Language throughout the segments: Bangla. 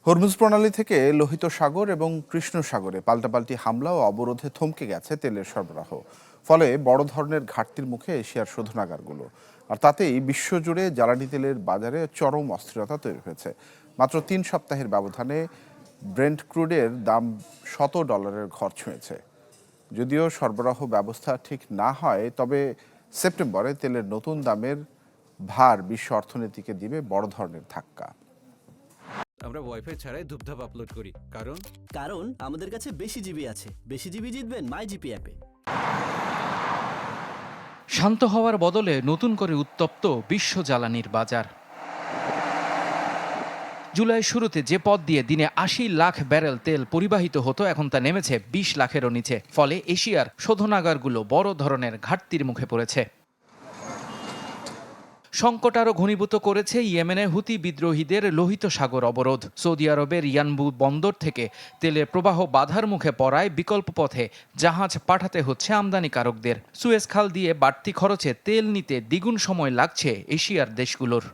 হরমুজ প্রণালী থেকে লোহিত সাগর এবং কৃষ্ণ সাগরে পাল্টাপাল্টি হামলা ও অবরোধে থমকে গেছে তেলের সরবরাহ। ফলে বড় ধরনের ঘাটতির মুখে এশিয়ার শোধনাগারগুলো। আর তাতেই বিশ্বজুড়ে জ্বালানি তেলের বাজারে চরম অস্থিরতা তৈরি হয়েছে। মাত্র 3 সপ্তাহের ব্যবধানে ব্রেন্ট ক্রুডের দাম $100 ঘর ছুঁয়েছে। যদিও সরবরাহ ব্যবস্থা ঠিক না হয়, তবে সেপ্টেম্বরে তেলের নতুন দামের ভার বিশ্ব অর্থনীতিকে দিবে বড় ধরনের ধাক্কা। আমরা ওয়াইফাই ছাড়াই ধূপধাপ আপলোড করি, কারণ আমাদের কাছে বেশি জিবি আছে। বেশি জিবি জিতবেন মাই জিপি অ্যাপে। শান্ত হওয়ার বদলে নতুন করে উত্তপ্ত বিশ্ব জ্বালানির বাজার। জুলাই শুরুতে যে পথ দিয়ে দিনে ৮০ লাখ ব্যারেল তেল পরিবাহিত হতো, এখন তা নেমেছে ২০ লাখেরও নিচে। ফলে এশিয়ার শোধনাগারগুলো বড় ধরনের ঘাটতির মুখে পড়েছে। সংকট আরও ঘনীভূত করেছে ইয়েমেনে হুতি বিদ্রোহীদের লোহিত সাগর অবরোধ। সৌদি আরবের ইয়ানবু বন্দর থেকে তেলের প্রবাহ বাধার মুখে পড়ায় বিকল্প পথে জাহাজ পাঠাতে হচ্ছে আমদানিকারকদের। সুয়েজ খাল দিয়ে বাড়তি খরচে তেল নিতে দ্বিগুণ সময় লাগছে এশিয়ার দেশগুলোর।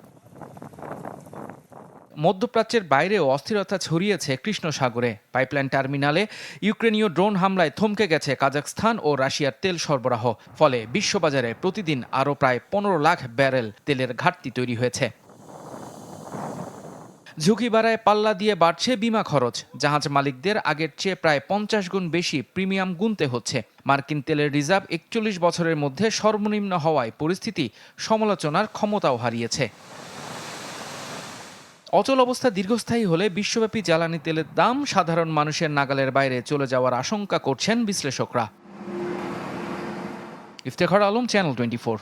মধ্যপ্রাচ্যের বাইরেও অস্থিরতা ছড়িয়েছে কৃষ্ণ সাগরে। পাইপলাইন টার্মিনালে ইউক্রেনীয় ড্রোন হামলায় থমকে গেছে কাজাখস্তান ও রাশিয়ার তেল সরবরাহ। ফলে বিশ্ববাজারে প্রতিদিন আরও প্রায় ১৫ লাখ ব্যারেল তেলের ঘাটতি তৈরি হয়েছে। ঝুঁকি বাড়ায় পাল্লা দিয়ে বাড়ছে বিমা খরচ। জাহাজ মালিকদের আগের চেয়ে প্রায় ৫০ গুণ বেশি প্রিমিয়াম গুনতে হচ্ছে। মার্কিন তেলের রিজার্ভ ৪১ বছরের মধ্যে সর্বনিম্ন হওয়ায় পরিস্থিতি সমালোচনার ক্ষমতাও হারিয়েছে। অচল অবস্থা দীর্ঘস্থায়ী হলে বিশ্বব্যাপী জ্বালানি তেলের দাম সাধারণ মানুষের নাগালের বাইরে চলে যাওয়ার আশঙ্কা করছেন বিশ্লেষকরা। ইফতেখার আলম, চ্যানেল 24।